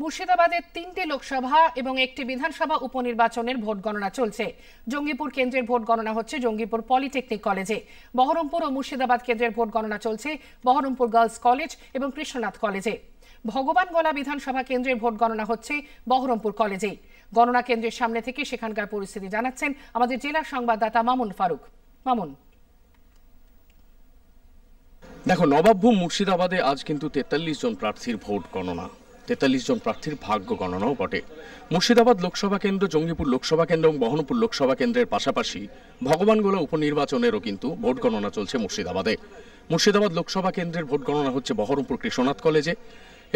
মুর্শিদাবাদের 3টি লোকসভা এবং একটি বিধানসভা উপনির্বাচনের ভোট গণনা চলছে। জঙ্গিপুর কেন্দ্রের ভোট গণনা হচ্ছে জঙ্গিপুর পলিটেকনিক কলেজে। বহরমপুর ও মুর্শিদাবাদ কেন্দ্রের ভোট গণনা চলছে বহরমপুর গার্লস কলেজ এবং কৃষ্ণনাথ কলেজে। ভগবানগোলা বিধানসভা কেন্দ্রের ভোট গণনা হচ্ছে বহরমপুর কলেজে। গণনা কেন্দ্রের সামনে থেকে সেখানকার পরিস্থিতি জানাচ্ছেন আমাদের জেলা সংবাদদাতা মামুন ফারুক। মামুন, দেখো, নবাবভূম মুর্শিদাবাদে আজ কিন্তু 43 জন প্রার্থীর ভোট গণনা, 43 জন প্রার্থীর ভাগ্য গণনাও বটে। মুর্শিদাবাদ লোকসভা কেন্দ্র, জঙ্গিপুর লোকসভা কেন্দ্র এবং বহরমপুর লোকসভা কেন্দ্রের পাশাপাশি ভগবানগোলা উপনির্বাচনেরও কিন্তু ভোট গণনা চলছে মুর্শিদাবাদে। মুর্শিদাবাদ লোকসভা কেন্দ্রের ভোট গণনা হচ্ছে বহরমপুর কৃষ্ণনাথ কলেজে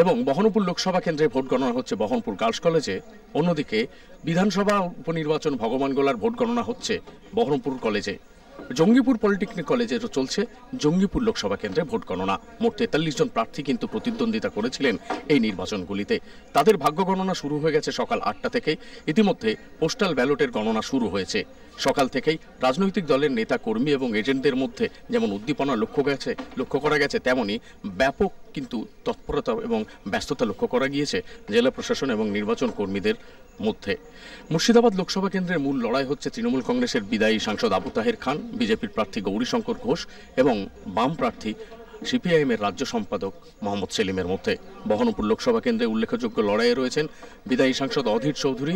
এবং বহরমপুর লোকসভা কেন্দ্রের ভোট গণনা হচ্ছে বহরমপুর গার্লস কলেজে। অন্যদিকে বিধানসভা উপনির্বাচন ভগবানগোলার ভোট গণনা হচ্ছে বহরমপুর কলেজে। জঙ্গিপুর পলিটেকনিক কলেজেরও চলছে জঙ্গিপুর লোকসভা কেন্দ্রে ভোট গণনা। মোট 43 জন প্রার্থী কিন্তু প্রতিদ্বন্দ্বিতা করেছিলেন এই নির্বাচনগুলিতে। তাদের ভাগ্য গণনা শুরু হয়ে গেছে সকাল 8টা থেকে। ইতিমধ্যে পোস্টাল ব্যালটের গণনা শুরু হয়েছে। সকাল থেকেই রাজনৈতিক দলের নেতা কর্মী এবং এজেন্টদের মধ্যে যেমন উদ্দীপনা লক্ষ্য করা গেছে, তেমনি ব্যাপক কিন্তু তৎপরতা এবং ব্যস্ততা লক্ষ্য করা গিয়েছে জেলা প্রশাসন এবং নির্বাচন কর্মীদের মধ্যে। মুর্শিদাবাদ লোকসভা কেন্দ্রের মূল লড়াই হচ্ছে তৃণমূল কংগ্রেসের বিদায়ী সাংসদ আবু তাহের খান, বিজেপির প্রার্থী গৌরীশঙ্কর ঘোষ এবং বাম প্রার্থী সিপিআইএম এর রাজ্য সম্পাদক মোহাম্মদ সেলিমের মধ্যে। বহরমপুর লোকসভা কেন্দ্রে উল্লেখযোগ্য লড়াইয়ে রয়েছেন বিদায়ী সাংসদ অধীর চৌধুরী,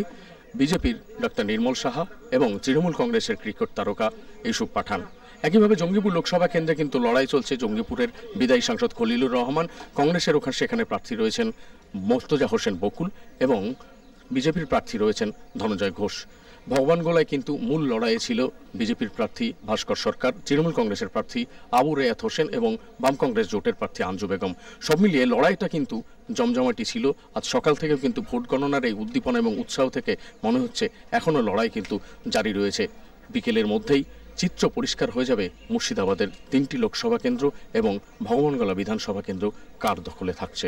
বিজেপির ডক্টর নির্মল সাহা এবং তৃণমূল কংগ্রেসের ক্রিকেট তারকা ইউসুফ পাঠান। একইভাবে জঙ্গিপুর লোকসভা কেন্দ্রে কিন্তু লড়াই চলছে জঙ্গিপুরের বিদায়ী সাংসদ খলিলুর রহমান, কংগ্রেসের সেখানে প্রার্থী রয়েছেন মোর্তজা হোসেন বকুল এবং বিজেপির প্রার্থী রয়েছেন ধনঞ্জয় ঘোষ। ভগবানগোলায় কিন্তু মূল লড়াইয়ে ছিল বিজেপির প্রার্থী ভাস্কর সরকার, তৃণমূল কংগ্রেসের প্রার্থী আবু রেয়াত হোসেন এবং বাম কংগ্রেস জোটের প্রার্থী আঞ্জু বেগম। সব মিলিয়ে লড়াইটা কিন্তু জমজমাটি ছিল। আজ সকাল থেকেও কিন্তু ভোট গণনার এই উদ্দীপনা এবং উৎসাহ থেকে মনে হচ্ছে এখনও লড়াই কিন্তু জারি রয়েছে। বিকেলের মধ্যেই চিত্র পরিষ্কার হয়ে যাবে মুর্শিদাবাদের 3টি লোকসভা কেন্দ্র এবং ভগবানগোলা বিধানসভা কেন্দ্র কার দখলে থাকছে।